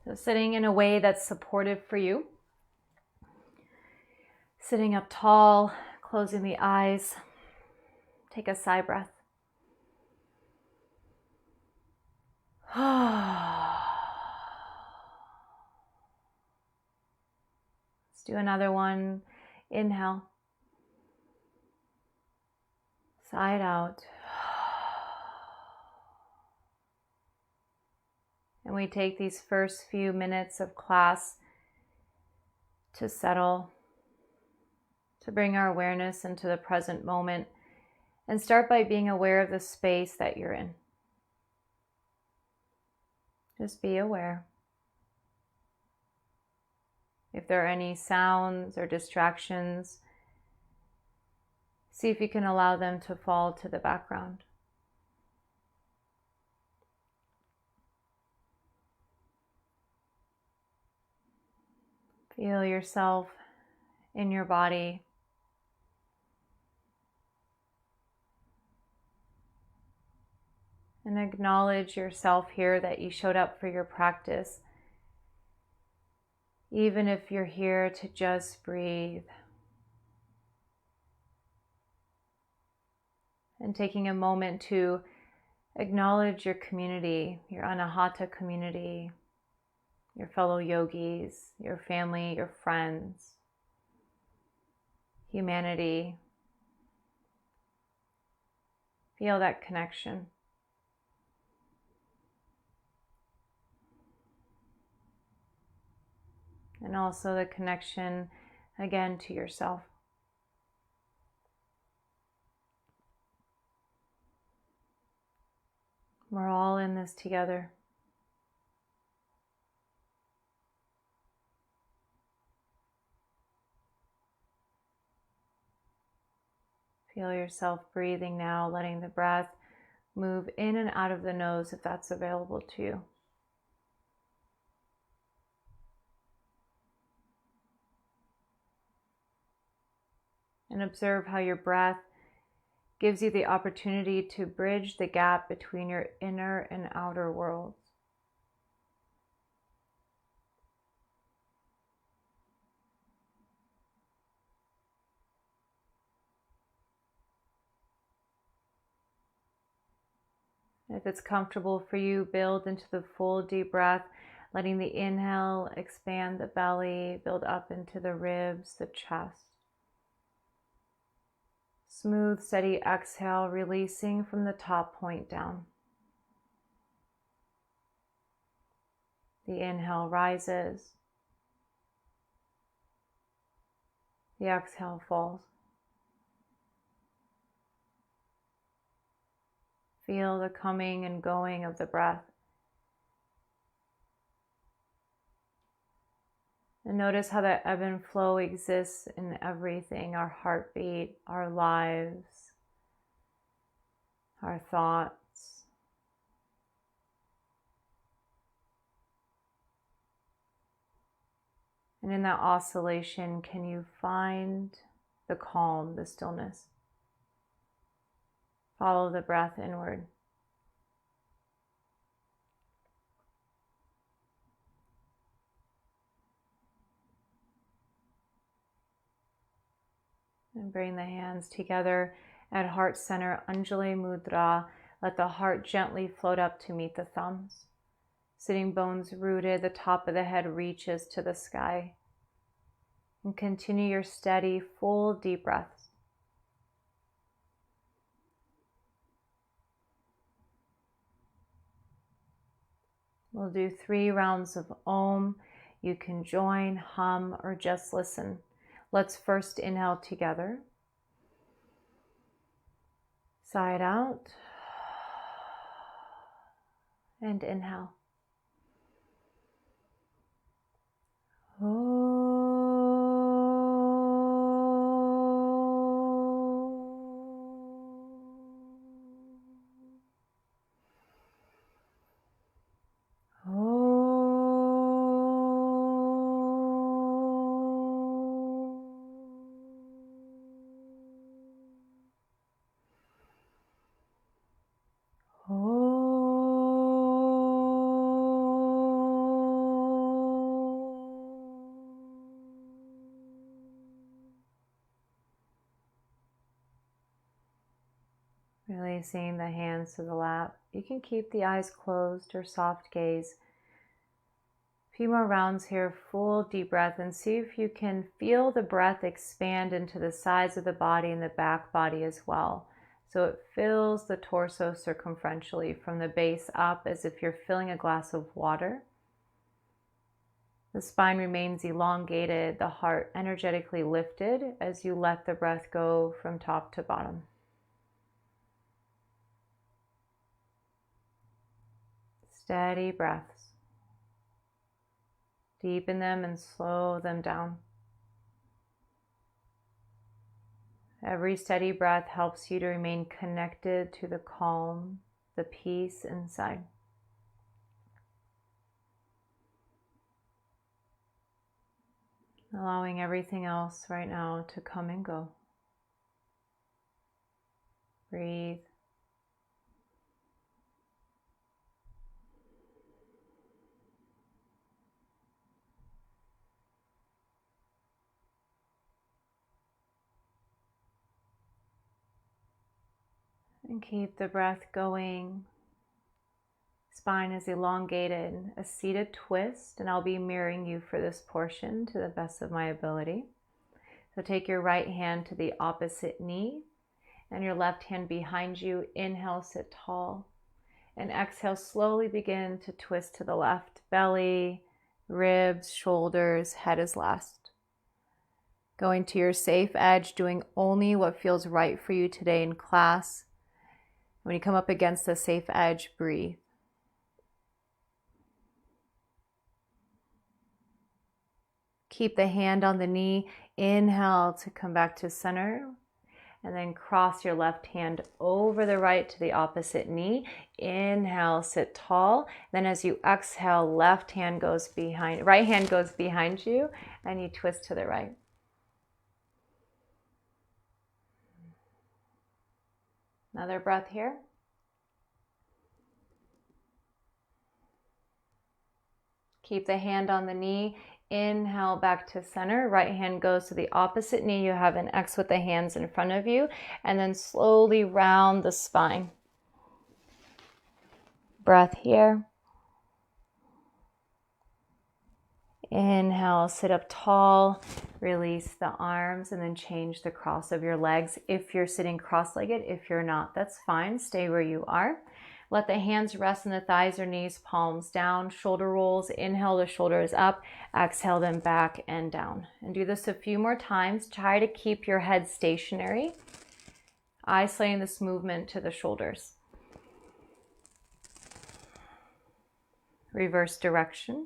So sitting in a way that's supportive for you. Sitting up tall, closing the eyes. Take a sigh breath. Let's do another one. Inhale. Sigh it out. And we take these first few minutes of class to settle, to bring our awareness into the present moment, and start by being aware of the space that you're in. Just be aware. If there are any sounds or distractions, see if you can allow them to fall to the background. Feel yourself in your body. And acknowledge yourself here that you showed up for your practice. Even if you're here to just breathe. And taking a moment to acknowledge your community, your Anahata community, your fellow yogis, your family, your friends, humanity. Feel that connection. And also the connection, again, to yourself. We're all in this together. Feel yourself breathing now, letting the breath move in and out of the nose if that's available to you. And observe how your breath gives you the opportunity to bridge the gap between your inner and outer worlds. If it's comfortable for you, build into the full deep breath, letting the inhale expand the belly, build up into the ribs, the chest. Smooth, steady exhale, releasing from the top point down. The inhale rises. The exhale falls. Feel the coming and going of the breath. And notice how that ebb and flow exists in everything, our heartbeat, our lives, our thoughts. And in that oscillation, can you find the calm, the stillness? Follow the breath inward. And bring the hands together at heart center, Anjali Mudra. Let the heart gently float up to meet the thumbs. Sitting bones rooted, the top of the head reaches to the sky. And continue your steady, full deep breaths. We'll do 3 rounds of Om. You can join, hum, or just listen. Let's first inhale together. Sigh it out. And inhale. Releasing the hands to the lap. You can keep the eyes closed or soft gaze. A few more rounds here, full deep breath, and see if you can feel the breath expand into the sides of the body and the back body as well. So it fills the torso circumferentially from the base up as if you're filling a glass of water. The spine remains elongated, the heart energetically lifted as you let the breath go from top to bottom. Steady breaths. Deepen them and slow them down. Every steady breath helps you to remain connected to the calm, the peace inside. Allowing everything else right now to come and go. Breathe. And keep the breath going. Spine is elongated, a seated twist, and I'll be mirroring you for this portion to the best of my ability. So take your right hand to the opposite knee and your left hand behind you. Inhale, sit tall, and exhale, slowly begin to twist to the left. Belly, ribs, shoulders, head is last. Going to your safe edge, doing only what feels right for you today in class. When you come up against the safe edge, breathe. Keep the hand on the knee. Inhale to come back to center. And then cross your left hand over the right to the opposite knee. Inhale, sit tall. Then as you exhale, right hand goes behind you, and you twist to the right. Another breath here. Keep the hand on the knee. Inhale back to center. Right hand goes to the opposite knee. You have an X with the hands in front of you. And then slowly round the spine. Breath here. Inhale, sit up tall. Release the arms and then change the cross of your legs. If you're sitting cross-legged, if you're not, that's fine. Stay where you are. Let the hands rest in the thighs or knees, palms down, shoulder rolls. Inhale, the shoulders up. Exhale them back and down. And do this a few more times. Try to keep your head stationary, isolating this movement to the shoulders. Reverse direction.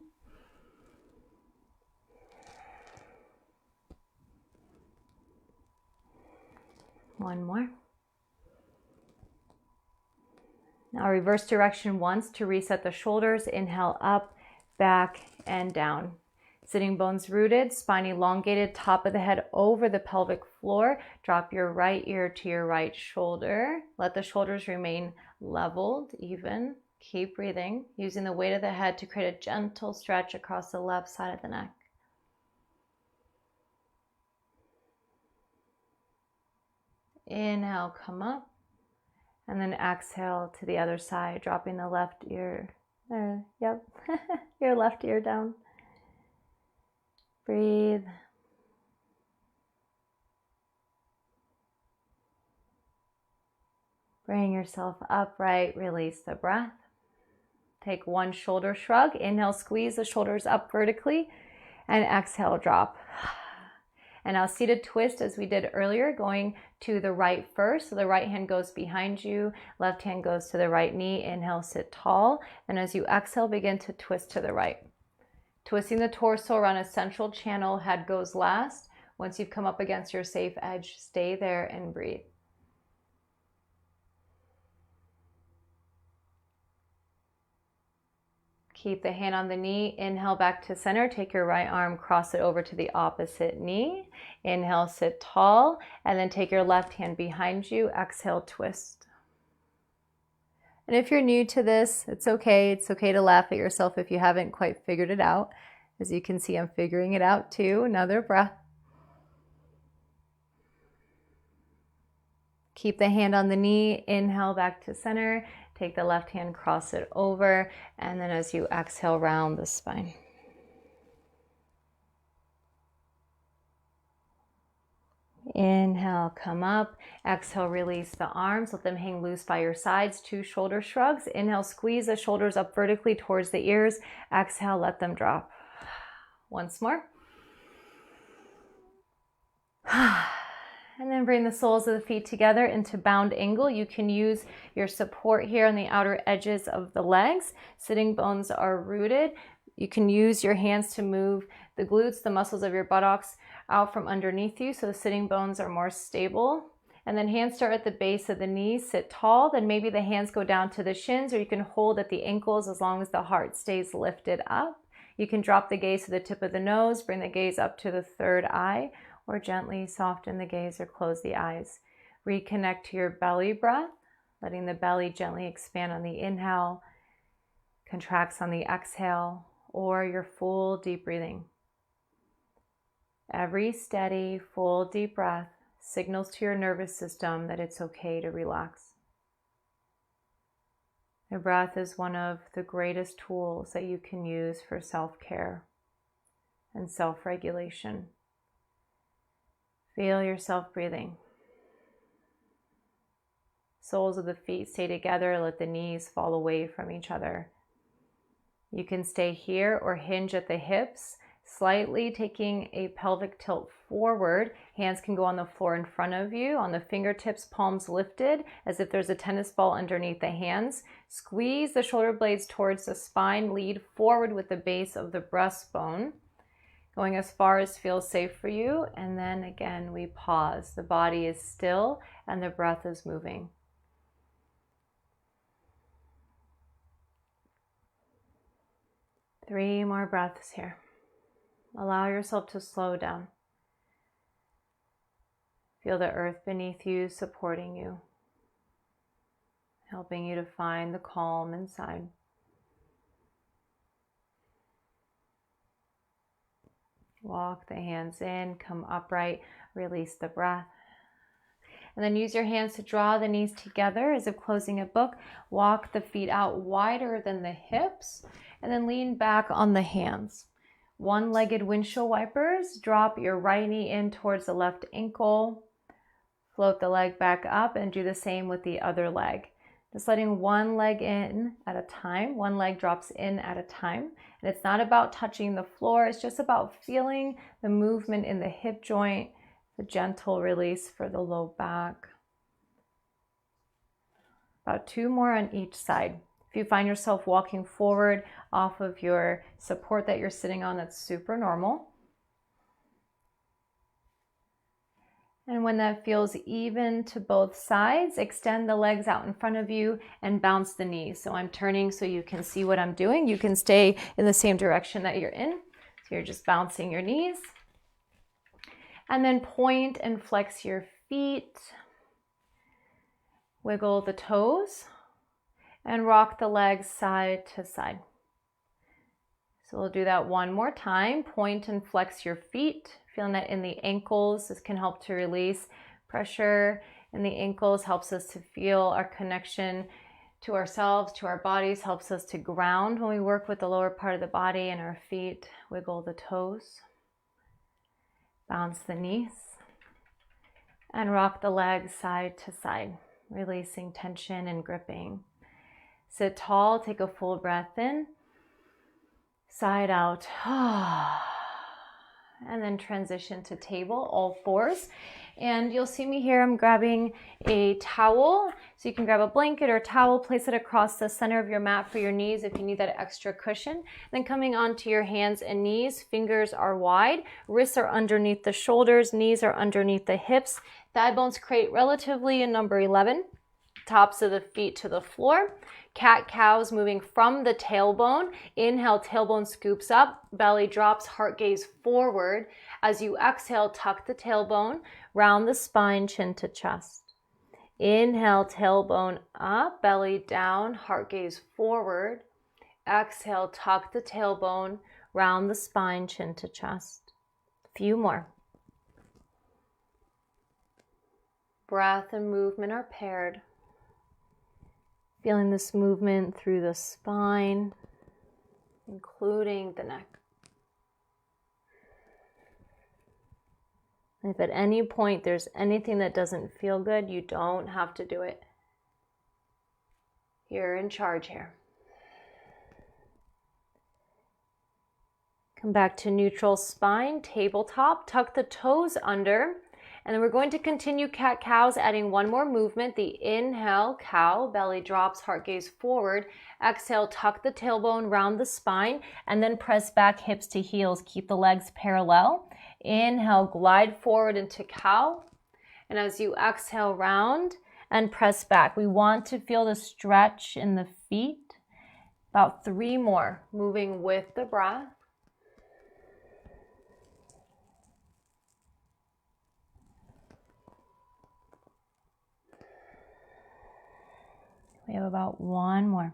One more. Now reverse direction once to reset the shoulders. Inhale up, back, and down. Sitting bones rooted, spine elongated, top of the head over the pelvic floor. Drop your right ear to your right shoulder. Let the shoulders remain leveled, even. Keep breathing, using the weight of the head to create a gentle stretch across the left side of the neck. Inhale, come up. And then exhale to the other side, dropping the left ear there. Yep, your left ear down. Breathe. Bring yourself upright, release the breath. Take one shoulder shrug. Inhale, squeeze the shoulders up vertically, and exhale, drop. And now seated twist as we did earlier, going to the right first. So the right hand goes behind you, left hand goes to the right knee. Inhale, sit tall. And as you exhale, begin to twist to the right. Twisting the torso around a central channel, head goes last. Once you've come up against your safe edge, stay there and breathe. Keep the hand on the knee. Inhale back to center. Take your right arm, cross it over to the opposite knee. Inhale, sit tall, and then take your left hand behind you. Exhale, twist. And if you're new to this, it's okay. It's okay to laugh at yourself if you haven't quite figured it out. As you can see, I'm figuring it out too. Another breath. Keep the hand on the knee, inhale back to center, take the left hand, cross it over, and then as you exhale, round the spine. Inhale, come up. Exhale, release the arms. Let them hang loose by your sides. 2 shoulder shrugs. Inhale, squeeze the shoulders up vertically towards the ears. Exhale, let them drop. Once more. And then bring the soles of the feet together into bound angle. You can use your support here on the outer edges of the legs. Sitting bones are rooted. You can use your hands to move the glutes, the muscles of your buttocks out from underneath you so the sitting bones are more stable. And then hands start at the base of the knees, sit tall. Then maybe the hands go down to the shins, or you can hold at the ankles as long as the heart stays lifted up. You can drop the gaze to the tip of the nose, bring the gaze up to the third eye, or gently soften the gaze or close the eyes. Reconnect to your belly breath, letting the belly gently expand on the inhale, contracts on the exhale, or your full deep breathing. Every steady, full deep breath signals to your nervous system that it's okay to relax. Your breath is one of the greatest tools that you can use for self-care and self-regulation. Feel yourself breathing. Soles of the feet stay together. Let the knees fall away from each other. You can stay here or hinge at the hips, slightly taking a pelvic tilt forward. Hands can go on the floor in front of you, on the fingertips, palms lifted, as if there's a tennis ball underneath the hands. Squeeze the shoulder blades towards the spine. Lead forward with the base of the breastbone, going as far as feels safe for you. And then again, we pause. The body is still and the breath is moving. Three more breaths here. Allow yourself to slow down. Feel the earth beneath you supporting you, helping you to find the calm inside. Walk the hands in, come upright, release the breath. And then use your hands to draw the knees together as if closing a book. Walk the feet out wider than the hips, and then lean back on the hands. One-legged windshield wipers. Drop your right knee in towards the left ankle. Float the leg back up and do the same with the other leg. Just letting one leg in at a time. One leg drops in at a time. And it's not about touching the floor. It's just about feeling the movement in the hip joint, the gentle release for the low back. About 2 more on each side. If you find yourself walking forward off of your support that you're sitting on, that's super normal. And when that feels even to both sides, extend the legs out in front of you and bounce the knees. So I'm turning so you can see what I'm doing. You can stay in the same direction that you're in. So you're just bouncing your knees. And then point and flex your feet. Wiggle the toes and rock the legs side to side. So we'll do that one more time. Point and flex your feet. Feeling that in the ankles. This can help to release pressure in the ankles, helps us to feel our connection to ourselves, to our bodies, helps us to ground when we work with the lower part of the body and our feet. Wiggle the toes. Bounce the knees. And rock the legs side to side, releasing tension and gripping. Sit tall, take a full breath in, side out, and then transition to table, all fours. And you'll see me here, I'm grabbing a towel. So you can grab a blanket or towel, place it across the center of your mat for your knees if you need that extra cushion. Then coming onto your hands and knees, fingers are wide, wrists are underneath the shoulders, knees are underneath the hips. Thigh bones create relatively in number 11. Tops of the feet to the floor. Cat-cows moving from the tailbone. Inhale, tailbone scoops up, belly drops, heart gaze forward. As you exhale, tuck the tailbone, round the spine, chin to chest. Inhale, tailbone up, belly down, heart gaze forward. Exhale, tuck the tailbone, round the spine, chin to chest. A few more. Breath and movement are paired. Feeling this movement through the spine, including the neck. If at any point there's anything that doesn't feel good, you don't have to do it. You're in charge here. Come back to neutral spine, tabletop, tuck the toes under, and then we're going to continue cat-cows, adding one more movement. The inhale, cow, belly drops, heart gaze forward. Exhale, tuck the tailbone, round the spine, and then press back, hips to heels. Keep the legs parallel. Inhale, glide forward into cow. And as you exhale, round and press back. We want to feel the stretch in the feet. About 3 more, moving with the breath. We have about 1 more.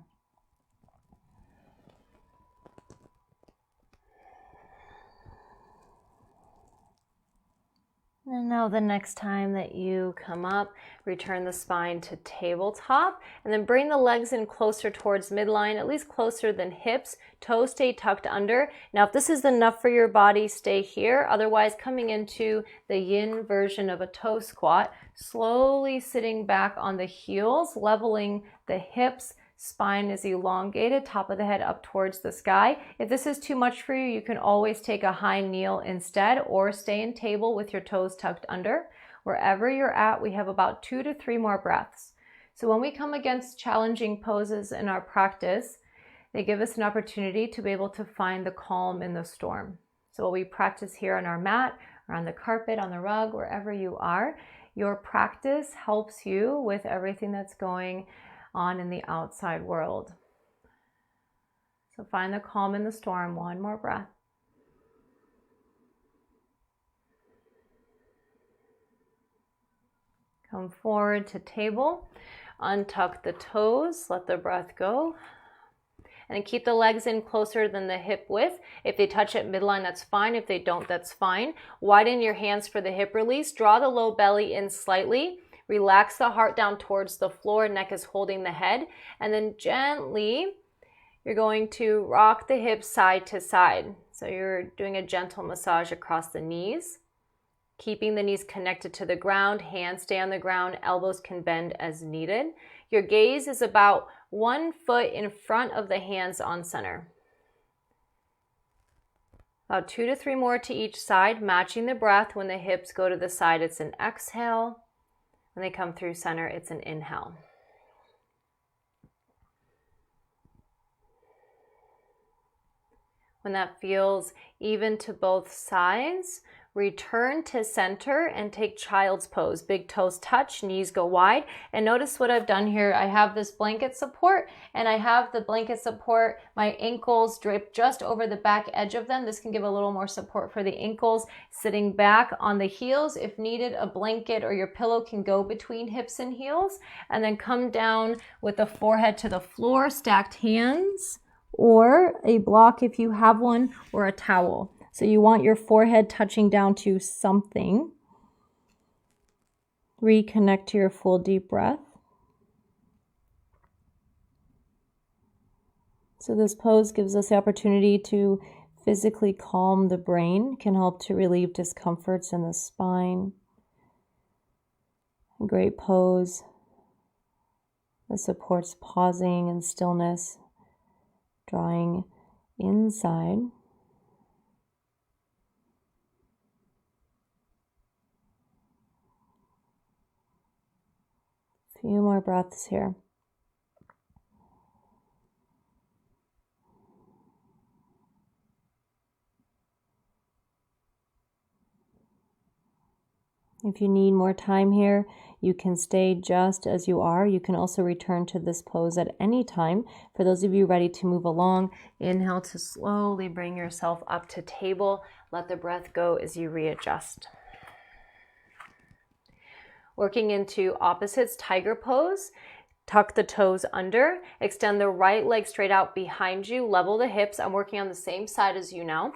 And now the next time that you come up, return the spine to tabletop, and then bring the legs in closer towards midline, at least closer than hips. Toes stay tucked under. Now, if this is enough for your body, stay here. Otherwise, coming into the yin version of a toe squat, slowly sitting back on the heels, leveling the hips. Spine is elongated, top of the head up towards the sky. If this is too much for you, you can always take a high kneel instead or stay in table with your toes tucked under. Wherever you're at, we have about 2 to 3 more breaths. So when we come against challenging poses in our practice, they give us an opportunity to be able to find the calm in the storm. So what we practice here on our mat, or on the carpet, on the rug, wherever you are, your practice helps you with everything that's going on in the outside world. So find the calm in the storm. 1 more breath. Come forward to table. Untuck the toes. Let the breath go. And then keep the legs in closer than the hip width. If they touch at midline, that's fine. If they don't, that's fine. Widen your hands for the hip release. Draw the low belly in slightly. Relax the heart down towards the floor, neck is holding the head. And then gently, you're going to rock the hips side to side. So you're doing a gentle massage across the knees, keeping the knees connected to the ground, hands stay on the ground, elbows can bend as needed. Your gaze is about 1 foot in front of the hands on center. About 2 to 3 more to each side, matching the breath. When the hips go to the side, it's an exhale. When they come through center, it's an inhale. When that feels even to both sides, return to center and take child's pose. Big toes touch, knees go wide. And notice what I've done here. I have this blanket support, and I have the blanket support, my ankles drip just over the back edge of them. This can give a little more support for the ankles. Sitting back on the heels, if needed, a blanket or your pillow can go between hips and heels. And then come down with the forehead to the floor, stacked hands, or a block if you have one, or a towel. So you want your forehead touching down to something. Reconnect to your full deep breath. So this pose gives us the opportunity to physically calm the brain, can help to relieve discomforts in the spine. A great pose that supports pausing and stillness, drawing inside. Few more breaths here. If you need more time here, you can stay just as you are. You can also return to this pose at any time. For those of you ready to move along, inhale to slowly bring yourself up to table. Let the breath go as you readjust. Working into opposites, tiger pose. Tuck the toes under, extend the right leg straight out behind you, level the hips. I'm working on the same side as you now.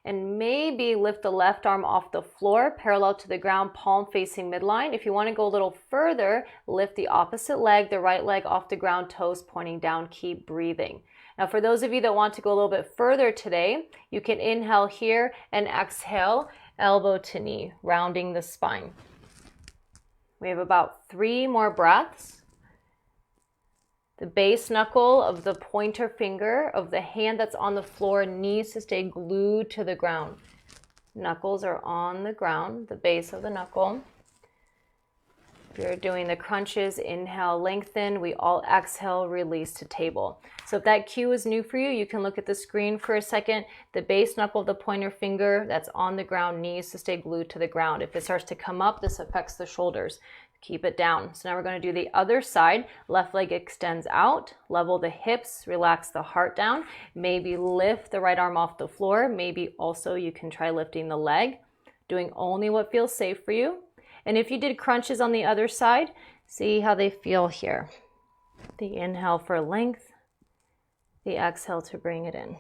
and maybe lift the left arm off the floor, parallel to the ground, palm facing midline. If you want to go a little further, lift the opposite leg, the right leg off the ground, toes pointing down. Keep breathing. Now, for those of you that want to go a little bit further today, you can inhale here and exhale, elbow to knee, rounding the spine. We have about 3 more breaths. The base knuckle of the pointer finger of the hand that's on the floor needs to stay glued to the ground. Knuckles are on the ground, the base of the knuckle. If you're doing the crunches, inhale, lengthen. We all exhale, release to table. So if that cue is new for you, you can look at the screen for a second. The base knuckle of the pointer finger that's on the ground needs to stay glued to the ground. If it starts to come up, this affects the shoulders. Keep it down. So now we're going to do the other side. Left leg extends out, level the hips, relax the heart down. Maybe lift the right arm off the floor. Maybe also you can try lifting the leg, doing only what feels safe for you. And if you did crunches on the other side, see how they feel here. The inhale for length, the exhale to bring it in.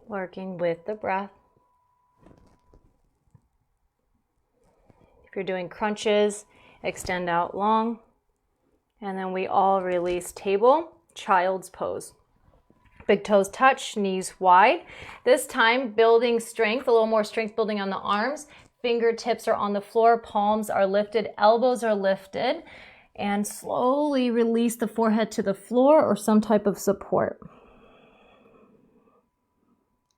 Working with the breath. If you're doing crunches, extend out long. And then we all release table, child's pose. Big toes touch, knees wide. This time, building strength, a little more strength building on the arms. Fingertips are on the floor, palms are lifted, elbows are lifted. And slowly release the forehead to the floor or some type of support.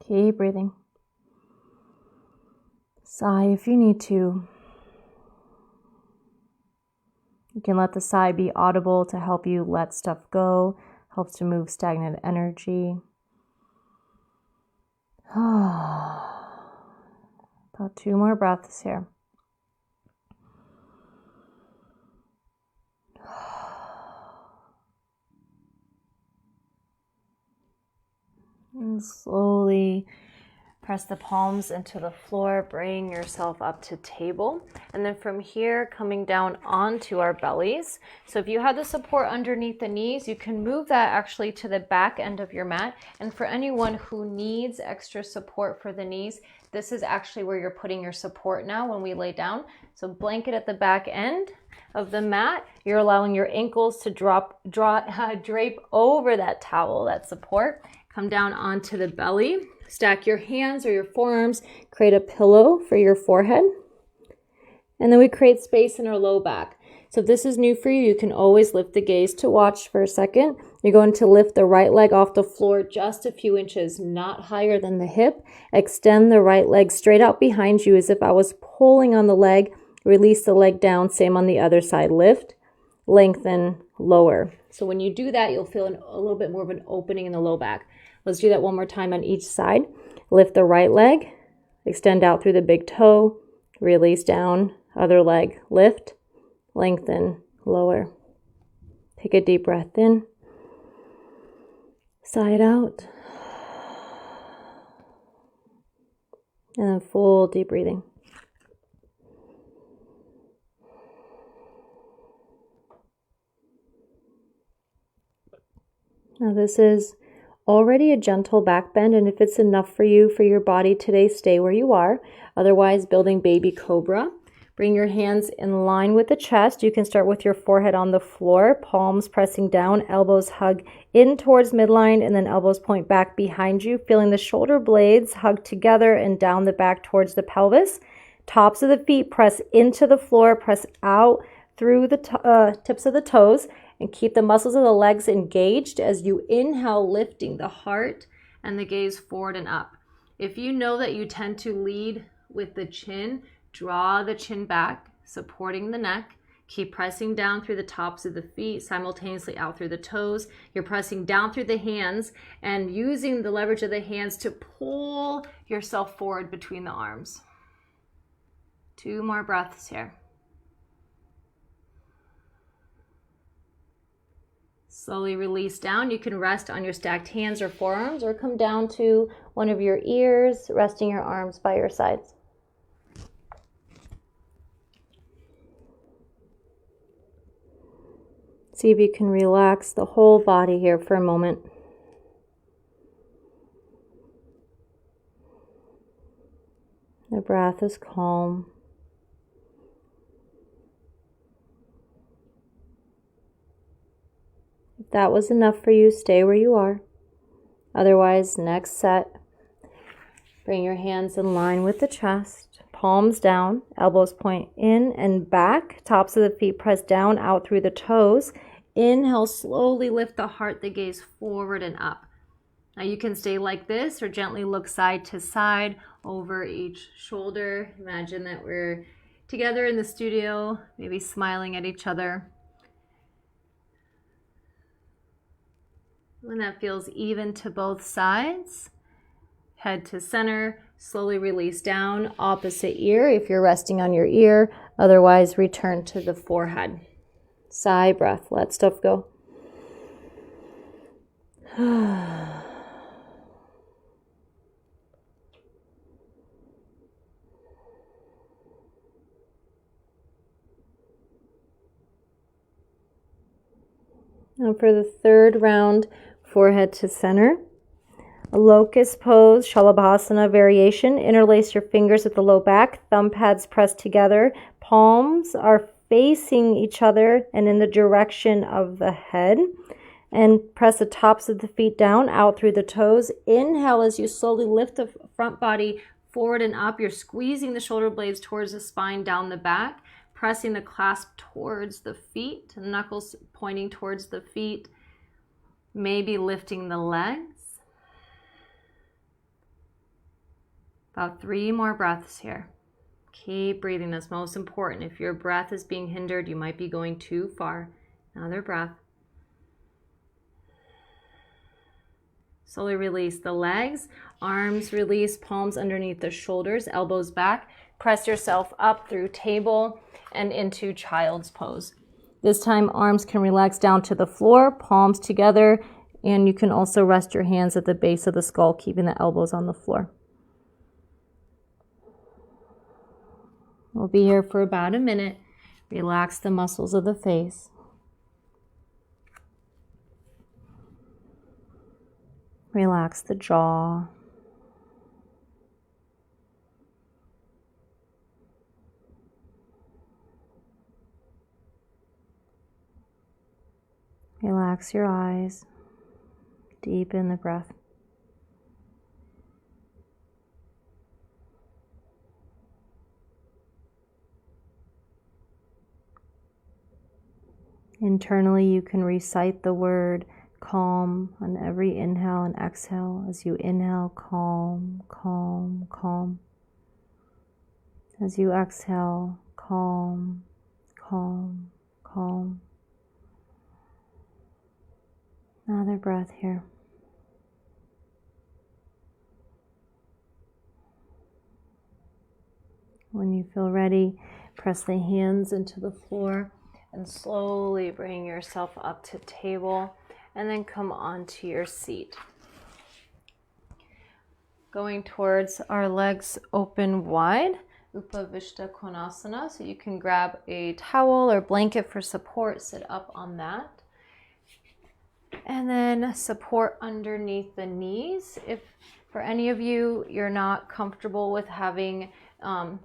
Keep breathing. Sigh if you need to. You can let the sigh be audible to help you let stuff go. Helps to move stagnant energy. About 2 more breaths here. And slowly press the palms into the floor, bring yourself up to table. And then from here, coming down onto our bellies. So if you have the support underneath the knees, you can move that actually to the back end of your mat. And for anyone who needs extra support for the knees, this is actually where you're putting your support now when we lay down. So blanket at the back end of the mat. You're allowing your ankles to drape over that towel, that support. Come down onto the belly. Stack your hands or your forearms, create a pillow for your forehead. And then we create space in our low back. So if this is new for you, you can always lift the gaze to watch for a second. You're going to lift the right leg off the floor just a few inches, not higher than the hip. Extend the right leg straight out behind you as if I was pulling on the leg. Release the leg down, same on the other side. Lift, lengthen, lower. So when you do that, you'll feel a little bit more of an opening in the low back. Let's do that one more time on each side. Lift the right leg, extend out through the big toe, release down, other leg, lift, lengthen, lower. Take a deep breath in, sigh it out, and then full deep breathing. Now this is already a gentle back bend, and if it's enough for you, for your body today, stay where you are. Otherwise, building baby cobra. Bring your hands in line with the chest. You can start with your forehead on the floor, palms pressing down, elbows hug in towards midline, and then elbows point back behind you, feeling the shoulder blades hug together and down the back towards the pelvis. Tops of the feet press into the floor, press out through the tips of the toes, and keep the muscles of the legs engaged as you inhale, lifting the heart and the gaze forward and up. If you know that you tend to lead with the chin, draw the chin back, supporting the neck. Keep pressing down through the tops of the feet, simultaneously out through the toes. You're pressing down through the hands and using the leverage of the hands to pull yourself forward between the arms. 2 more breaths here. Slowly release down. You can rest on your stacked hands or forearms, or come down to one of your ears, resting your arms by your sides. See if you can relax the whole body here for a moment. The breath is calm. If that was enough for you, stay where you are. Otherwise, next set, bring your hands in line with the chest, palms down, elbows point in and back, tops of the feet press down, out through the toes. Inhale, slowly lift the heart, the gaze forward and up. Now you can stay like this or gently look side to side over each shoulder. Imagine that we're together in the studio, maybe smiling at each other. When that feels even to both sides, head to center, slowly release down, opposite ear if you're resting on your ear, otherwise return to the forehead. Sigh breath, let stuff go. Now for the third round, forehead to center. A locust pose, Shavasana variation. Interlace your fingers with the low back, thumb pads pressed together. Palms are facing each other and in the direction of the head. And press the tops of the feet down, out through the toes. Inhale as you slowly lift the front body forward and up. You're squeezing the shoulder blades towards the spine, down the back. Pressing the clasp towards the feet, knuckles pointing towards the feet. Maybe lifting the legs. About 3 more breaths here. Keep breathing, that's most important. If your breath is being hindered, you might be going too far. Another breath. Slowly release the legs, arms release, palms underneath the shoulders, elbows back. Press yourself up through table and into child's pose. This time arms can relax down to the floor, palms together, and you can also rest your hands at the base of the skull, keeping the elbows on the floor. We'll be here for about a minute. Relax the muscles of the face. Relax the jaw. Relax your eyes. Deepen the breath. Internally, you can recite the word calm on every inhale and exhale. As you inhale, calm, calm, calm. As you exhale, calm, calm, calm. Another breath here. When you feel ready, press the hands into the floor and slowly bring yourself up to table and then come onto your seat. Going towards our legs open wide, Upavishta Konasana, so you can grab a towel or blanket for support, sit up on that. And then support underneath the knees. If for any of you, you're not comfortable with having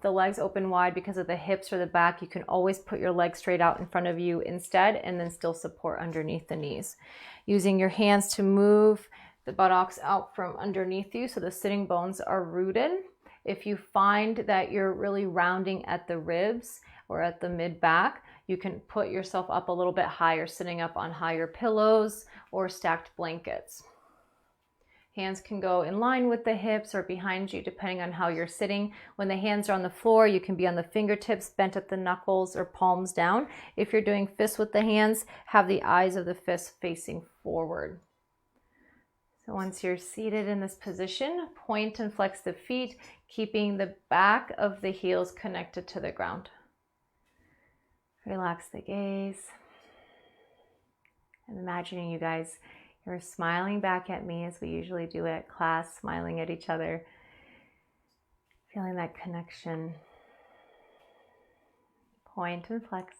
the legs open wide because of the hips or the back, you can always put your legs straight out in front of you instead and then still support underneath the knees. Using your hands to move the buttocks out from underneath you so the sitting bones are rooted. If you find that you're really rounding at the ribs or at the mid-back, you can put yourself up a little bit higher, sitting up on higher pillows or stacked blankets. Hands can go in line with the hips or behind you, depending on how you're sitting. When the hands are on the floor, you can be on the fingertips, bent at the knuckles or palms down. If you're doing fists with the hands, have the eyes of the fists facing forward. So once you're seated in this position, point and flex the feet, keeping the back of the heels connected to the ground. Relax the gaze. I'm imagining you guys, you're smiling back at me as we usually do at class, smiling at each other, feeling that connection. Point and flex.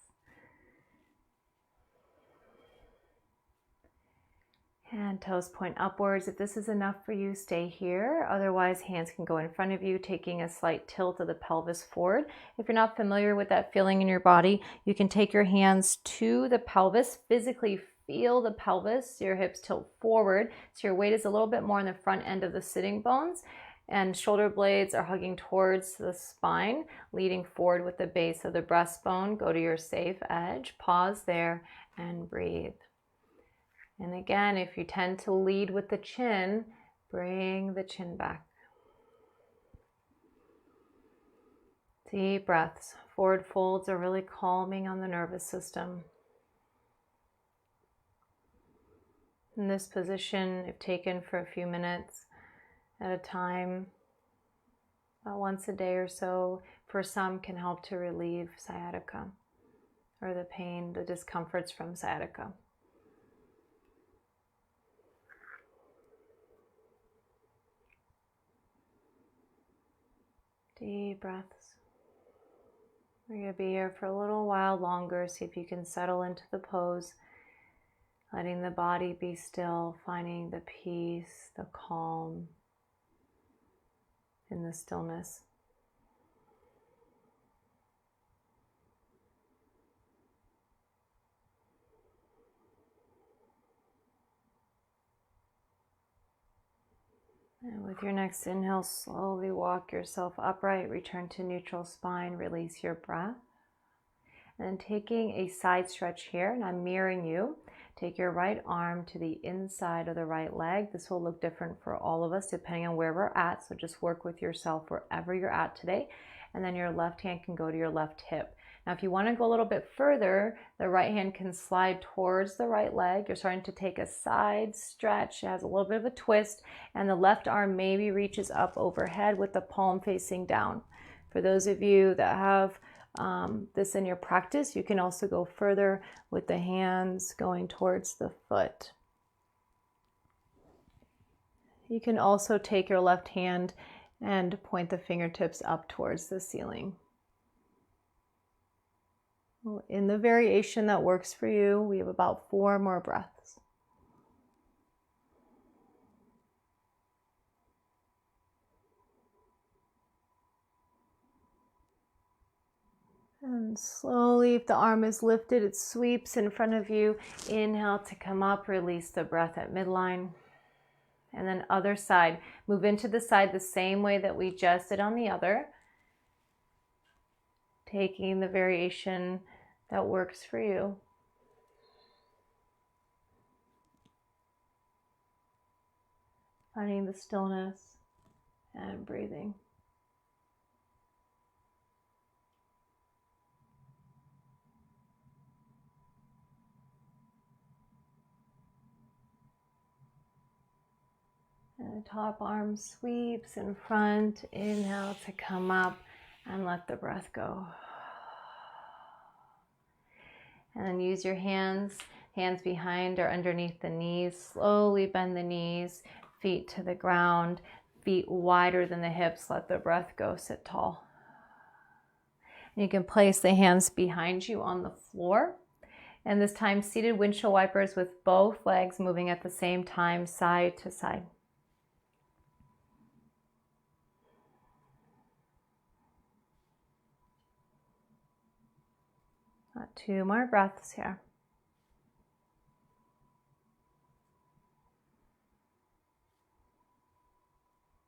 And toes point upwards. If this is enough for you, stay here. Otherwise, hands can go in front of you, taking a slight tilt of the pelvis forward. If you're not familiar with that feeling in your body, you can take your hands to the pelvis, physically feel the pelvis, your hips tilt forward. So your weight is a little bit more on the front end of the sitting bones, and shoulder blades are hugging towards the spine, leading forward with the base of the breastbone. Go to your safe edge, pause there, and breathe. And again, if you tend to lead with the chin, bring the chin back. Deep breaths. Forward folds are really calming on the nervous system. In this position, if taken for a few minutes at a time, about once a day or so, for some can help to relieve sciatica or the pain, the discomforts from sciatica. Deep breaths. We're going to be here for a little while longer. See if you can settle into the pose, letting the body be still, finding the peace, the calm in the stillness. And with your next inhale, slowly walk yourself upright, return to neutral spine, release your breath. And taking a side stretch here, and I'm mirroring you, take your right arm to the inside of the right leg. This will look different for all of us depending on where we're at, so just work with yourself wherever you're at today. And then your left hand can go to your left hip. Now, if you want to go a little bit further, the right hand can slide towards the right leg. You're starting to take a side stretch. It has a little bit of a twist, and the left arm maybe reaches up overhead with the palm facing down. For those of you that have this in your practice, you can also go further with the hands going towards the foot. You can also take your left hand and point the fingertips up towards the ceiling. In the variation that works for you, we have about 4 more breaths. And slowly, if the arm is lifted, it sweeps in front of you. Inhale to come up, release the breath at midline. And then other side, move into the side the same way that we just did on the other. Taking the variation that works for you. Finding the stillness and breathing. And the top arm sweeps in front. Inhale to come up and let the breath go. And then use your hands behind or underneath the knees. Slowly bend the knees, feet to the ground, feet wider than the hips. Let the breath go, sit tall. And you can place the hands behind you on the floor. And this time, seated windshield wipers with both legs moving at the same time, side to side. Got 2 more breaths here.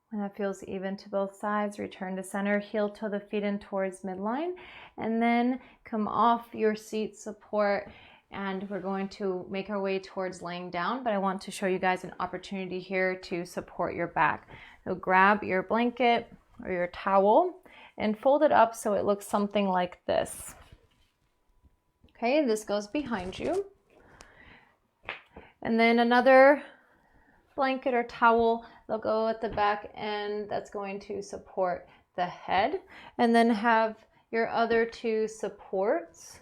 When that feels even to both sides, return to center, heel toe the feet in towards midline, and then come off your seat support, and we're going to make our way towards laying down, but I want to show you guys an opportunity here to support your back. So grab your blanket or your towel and fold it up so it looks something like this. Okay, this goes behind you. And then another blanket or towel, they'll go at the back end, that's going to support the head. And then have your other 2 supports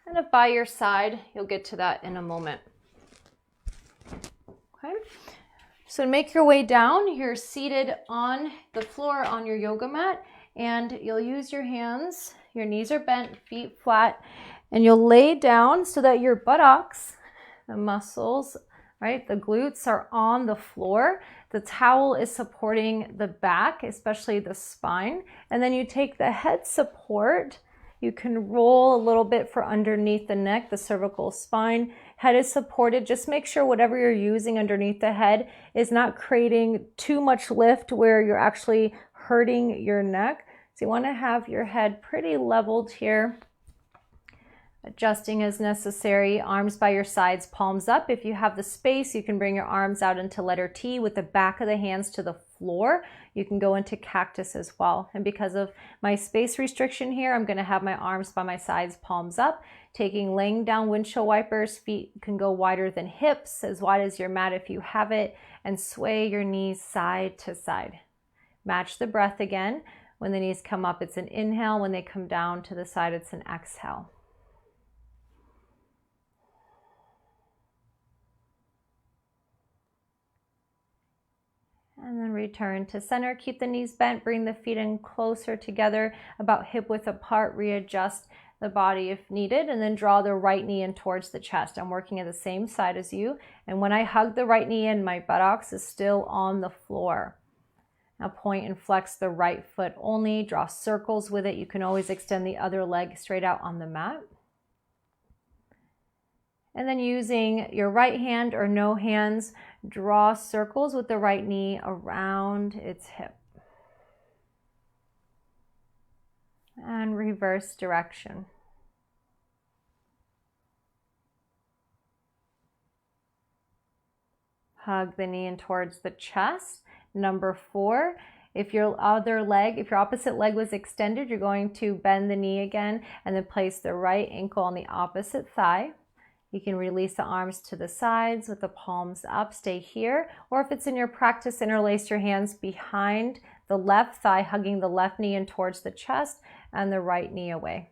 kind of by your side. You'll get to that in a moment. Okay, so make your way down. You're seated on the floor on your yoga mat, and you'll use your hands. Your knees are bent, feet flat, and you'll lay down so that your buttocks, the muscles right? The glutes are on the floor. The towel is supporting the back, especially the spine. And then you take the head support. You can roll a little bit for underneath the neck, the cervical spine. Head is supported. Just make sure whatever you're using underneath the head is not creating too much lift where you're actually hurting your neck. So you want to have your head pretty leveled here. Adjusting as necessary, arms by your sides, palms up. If you have the space, you can bring your arms out into letter T with the back of the hands to the floor. You can go into cactus as well. And because of my space restriction here, I'm going to have my arms by my sides, palms up. Laying down windshield wipers, feet can go wider than hips, as wide as your mat if you have it, and sway your knees side to side. Match the breath again. When the knees come up, it's an inhale. When they come down to the side, it's an exhale. And then return to center. Keep the knees bent. Bring the feet in closer together, about hip width apart. Readjust the body if needed. And then draw the right knee in towards the chest. I'm working at the same side as you. And when I hug the right knee in, my buttocks is still on the floor. Now point and flex the right foot only. Draw circles with it. You can always extend the other leg straight out on the mat. And then using your right hand or no hands, draw circles with the right knee around its hip. And reverse direction. Hug the knee in towards the chest. Number 4, if your opposite leg was extended, you're going to bend the knee again and then place the right ankle on the opposite thigh. You can release the arms to the sides with the palms up, stay here. Or if it's in your practice, interlace your hands behind the left thigh, hugging the left knee in towards the chest and the right knee away.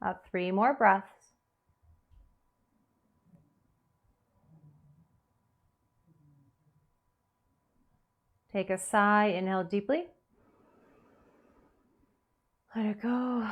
About 3 more breaths. Take a sigh, inhale deeply. Let it go.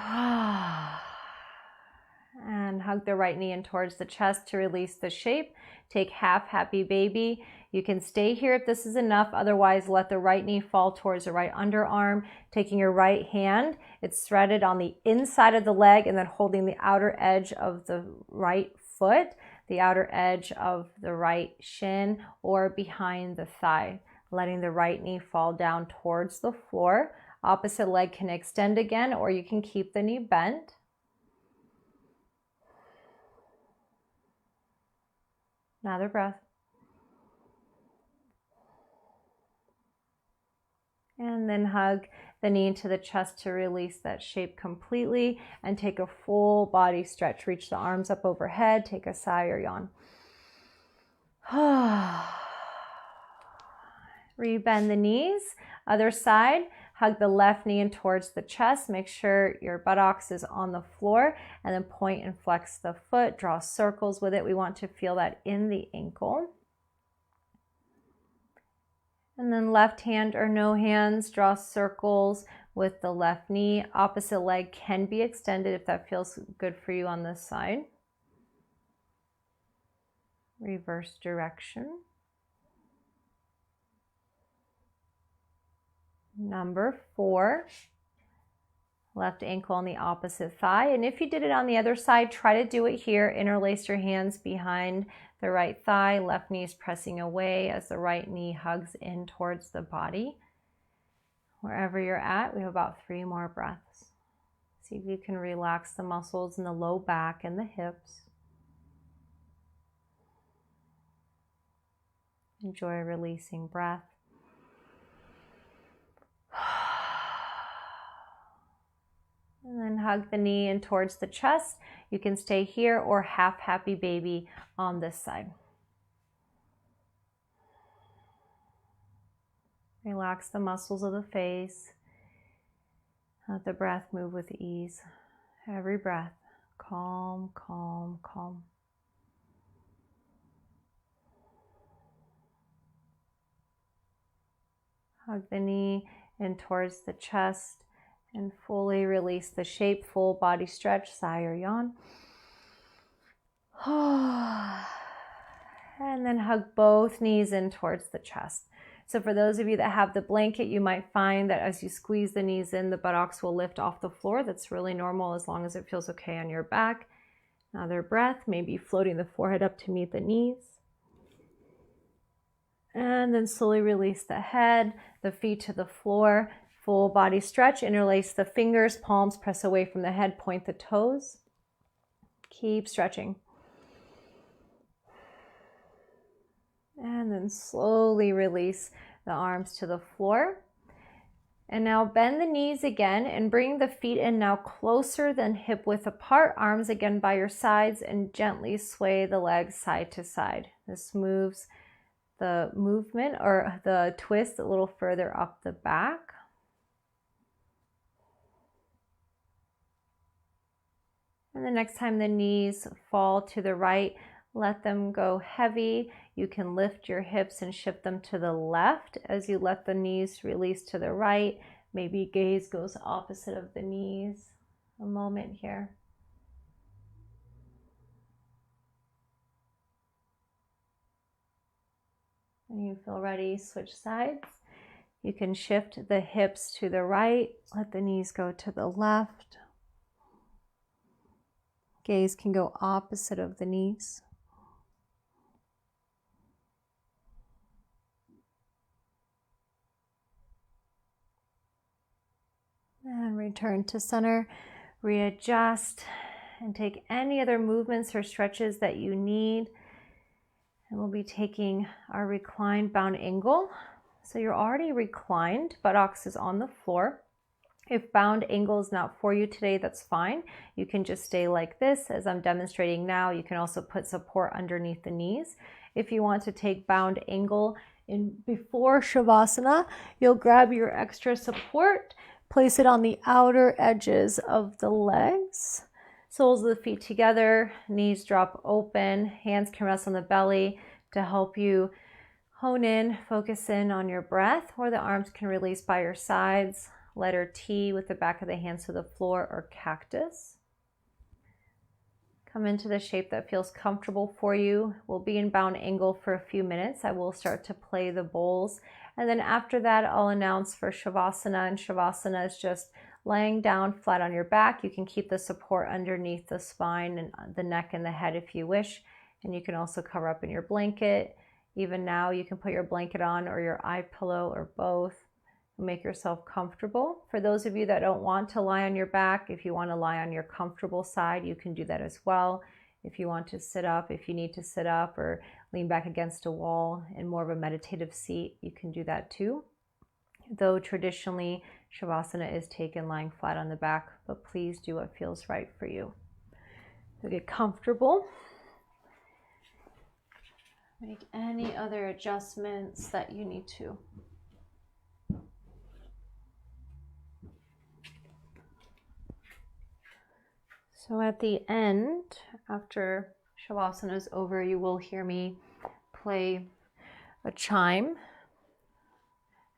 And hug the right knee in towards the chest to release the shape. Take half happy baby. You can stay here if this is enough. Otherwise, let the right knee fall towards the right underarm. Taking your right hand, it's threaded on the inside of the leg and then holding the outer edge of the right foot, the outer edge of the right shin, or behind the thigh. Letting the right knee fall down towards the floor. Opposite leg can extend again, or you can keep the knee bent. Another breath. And then hug the knee into the chest to release that shape completely and take a full body stretch. Reach the arms up overhead, take a sigh or yawn. Rebend the knees. Other side, hug the left knee in towards the chest. Make sure your buttocks is on the floor and then point and flex the foot. Draw circles with it. We want to feel that in the ankle. And then left hand or no hands, draw circles with the left knee. Opposite leg can be extended if that feels good for you on this side. Reverse direction. Number 4, left ankle on the opposite thigh. And if you did it on the other side, try to do it here. Interlace your hands behind the right thigh. Left knee is pressing away as the right knee hugs in towards the body. Wherever you're at, we have about 3 more breaths. See if you can relax the muscles in the low back and the hips. Enjoy releasing breath. And then hug the knee in towards the chest. You can stay here or half happy baby on this side. Relax the muscles of the face. Let the breath move with ease. Every breath, calm, calm, calm. Hug the knee in towards the chest. And fully release the shape, full body stretch, sigh or yawn. And then hug both knees in towards the chest. So for those of you that have the blanket, you might find that as you squeeze the knees in, the buttocks will lift off the floor. That's really normal as long as it feels okay on your back. Another breath, maybe floating the forehead up to meet the knees. And then slowly release the head, the feet to the floor. Full body stretch, interlace the fingers, palms press away from the head, point the toes. Keep stretching. And then slowly release the arms to the floor. And now bend the knees again and bring the feet in now closer than hip width apart. Arms again by your sides and gently sway the legs side to side. This moves the movement or the twist a little further up the back. And the next time the knees fall to the right, let them go heavy. You can lift your hips and shift them to the left as you let the knees release to the right. Maybe gaze goes opposite of the knees. A moment here. When you feel ready, switch sides. You can shift the hips to the right. Let the knees go to the left. Gaze can go opposite of the knees. And return to center, readjust, and take any other movements or stretches that you need. And we'll be taking our reclined bound angle. So you're already reclined, buttocks is on the floor. If bound angle is not for you today, that's fine. You can just stay like this as I'm demonstrating now. You can also put support underneath the knees. If you want to take bound angle in before Shavasana, you'll grab your extra support, place it on the outer edges of the legs. Soles of the feet together, knees drop open, hands can rest on the belly to help you hone in, focus in on your breath, or the arms can release by your sides. Letter T with the back of the hands to the floor, or cactus. Come into the shape that feels comfortable for you. We'll be in bound angle for a few minutes. I will start to play the bowls. And then after that, I'll announce for Shavasana. And Shavasana is just laying down flat on your back. You can keep the support underneath the spine and the neck and the head if you wish. And you can also cover up in your blanket. Even now, you can put your blanket on or your eye pillow or both. Make yourself comfortable. For those of you that don't want to lie on your back, if you want to lie on your comfortable side, you can do that as well. If you want to sit up, if you need to sit up or lean back against a wall in more of a meditative seat, you can do that too. Though traditionally, Shavasana is taken lying flat on the back, but please do what feels right for you. So get comfortable. Make any other adjustments that you need to. So at the end, after Shavasana is over, you will hear me play a chime.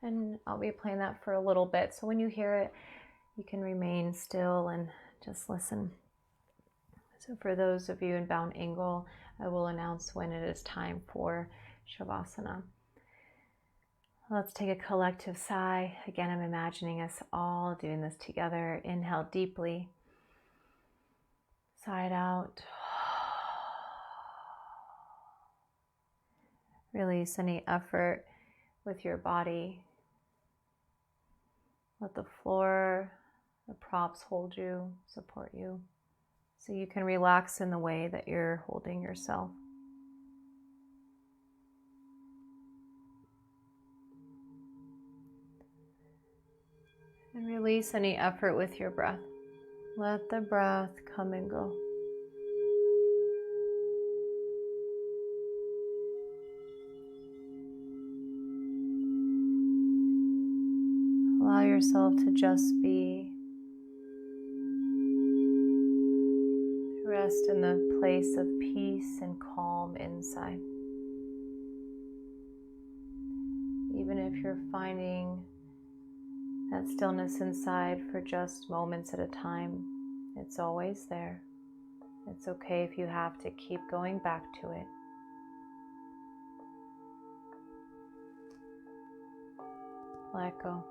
And I'll be playing that for a little bit. So when you hear it, you can remain still and just listen. So for those of you in bound angle, I will announce when it is time for Shavasana. Let's take a collective sigh. Again, I'm imagining us all doing this together. Inhale deeply. Sigh it out. Release any effort with your body. Let the floor, the props hold you, support you, so you can relax in the way that you're holding yourself. And release any effort with your breath. Let the breath come and go. Allow yourself to just be. Rest in the place of peace and calm inside. Even if you're finding that stillness inside for just moments at a time, it's always there. It's okay if you have to keep going back to it. Let go.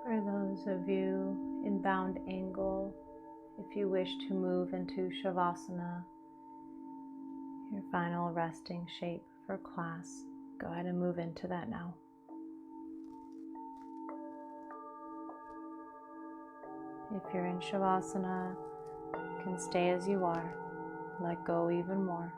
For those of you in bound angle, if you wish to move into Shavasana, your final resting shape for class, go ahead and move into that now. If you're in Shavasana, you can stay as you are, let go even more.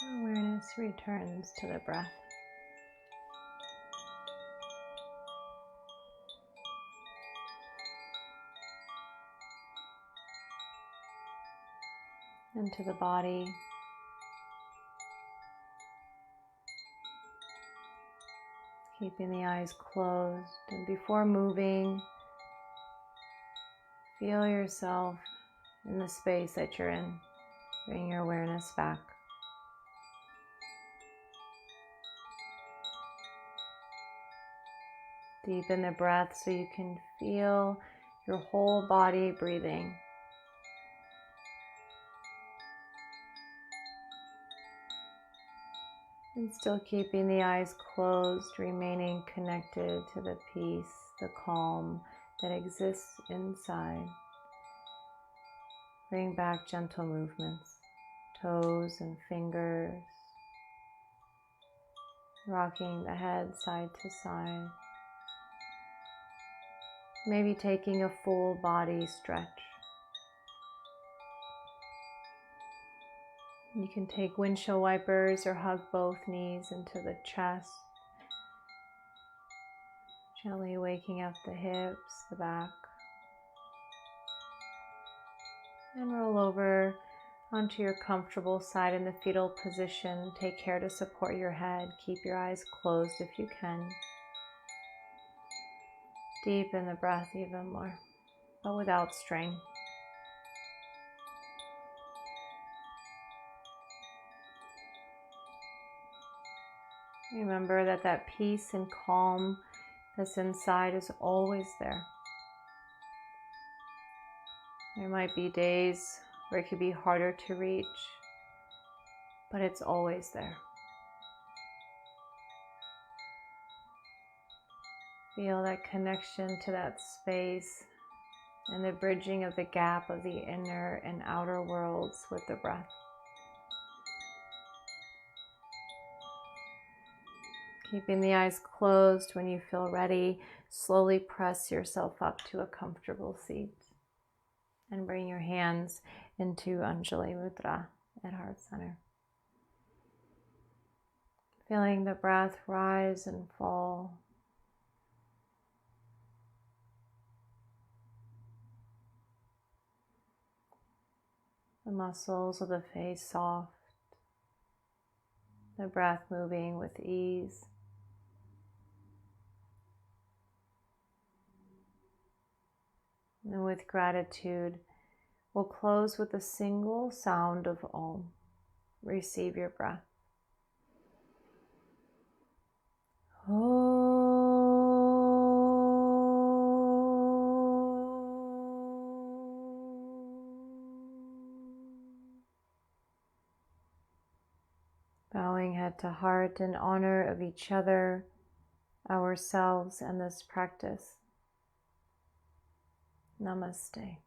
Awareness returns to the breath. Into the body. Keeping the eyes closed, and before moving, feel yourself in the space that you're in. Bring your awareness back. Deepen the breath so you can feel your whole body breathing. And still keeping the eyes closed, remaining connected to the peace, the calm that exists inside. Bring back gentle movements, toes and fingers, rocking the head side to side. Maybe taking a full body stretch. You can take windshield wipers or hug both knees into the chest. Gently waking up the hips, the back. And roll over onto your comfortable side in the fetal position. Take care to support your head. Keep your eyes closed if you can. Deepen the breath even more, but without strain. Remember that peace and calm that's inside is always there. There might be days where it could be harder to reach, but it's always there. Feel that connection to that space and the bridging of the gap of the inner and outer worlds with the breath. Keeping the eyes closed, when you feel ready, slowly press yourself up to a comfortable seat and bring your hands into Anjali Mudra at Heart Center. Feeling the breath rise and fall. The muscles of the face soft. The breath moving with ease. And with gratitude, we'll close with a single sound of Om. Receive your breath. Om. Bowing head to heart in honor of each other, ourselves, and this practice. Namaste.